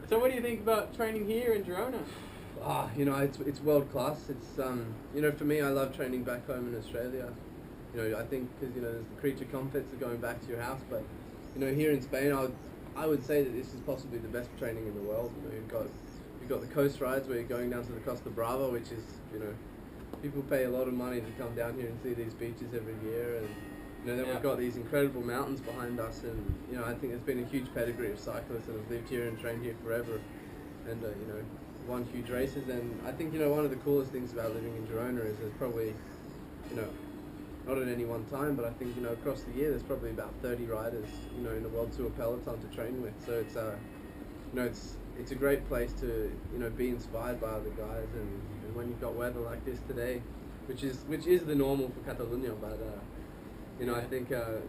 So what do you think about training here in Girona? You know, it's world class. It's you know, for me, I love training back home in Australia. You know, I think because, you know, there's the creature comforts of going back to your house, but, you know, here in Spain, I would say that this is possibly the best training in the world. You know, you've got the coast rides where you're going down to the Costa Brava, which is, you know, people pay a lot of money to come down here and see these beaches every year, and, you know, then we've got these incredible mountains behind us, and, you know, I think there's been a huge pedigree of cyclists that have lived here and trained here forever, and you know, won huge races. And I think, you know, one of the coolest things about living in Girona is there's probably, you know, not at any one time, but I think, you know, across the year there's probably about 30 riders, you know, in the World Tour peloton to train with. So it's you know, it's a great place to, you know, be inspired by other guys, and when you've got weather like this today, which is the normal for Catalonia, but you know, I think it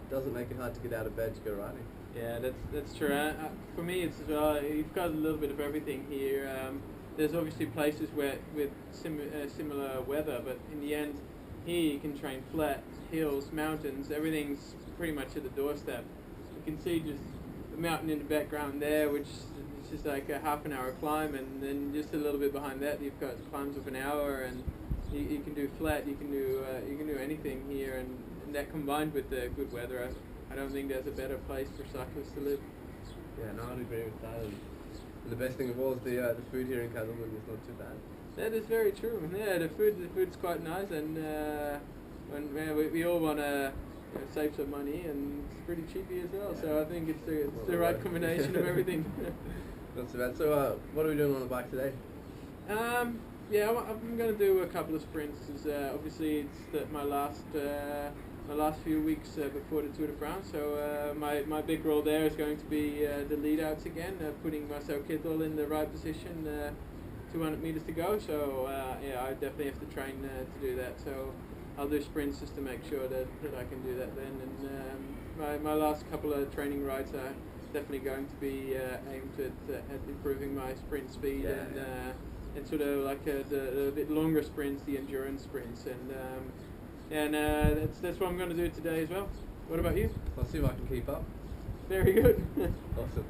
doesn't make it hard to get out of bed to go riding. Yeah, that's true. For me, it's you've got a little bit of everything here. There's obviously places where with similar weather, but in the end, here you can train flat, hills, mountains. Everything's pretty much at the doorstep. You can see just the mountain in the background there, which is just like a half an hour climb, and then just a little bit behind that, you've got climbs of an hour, and you can do flat. You can do anything here, and that combined with the good weather, I don't think there's a better place for cyclists to live. Yeah, no, I'd agree with that. And the best thing of all is the food here in Catalonia is not too bad. That is very true. Yeah, the food's quite nice, and we all want to, you know, save some money, and it's pretty cheapy as well. Yeah. So I think it's the right combination of everything. Not too bad. So what are we doing on the bike today? Yeah, I'm going to do a couple of sprints. Obviously, it's my last few weeks before the Tour de France. So my big role there is going to be the lead outs again, putting Marcel Kittel in the right position. 200 meters to go. So yeah, I definitely have to train to do that. So I'll do sprints just to make sure that I can do that then. And my last couple of training rides are definitely going to be aimed at improving my sprint speed, and sort of like the bit longer sprints, the endurance sprints, and that's what I'm going to do today as well. What about you? I'll see if I can keep up. Very good. Awesome.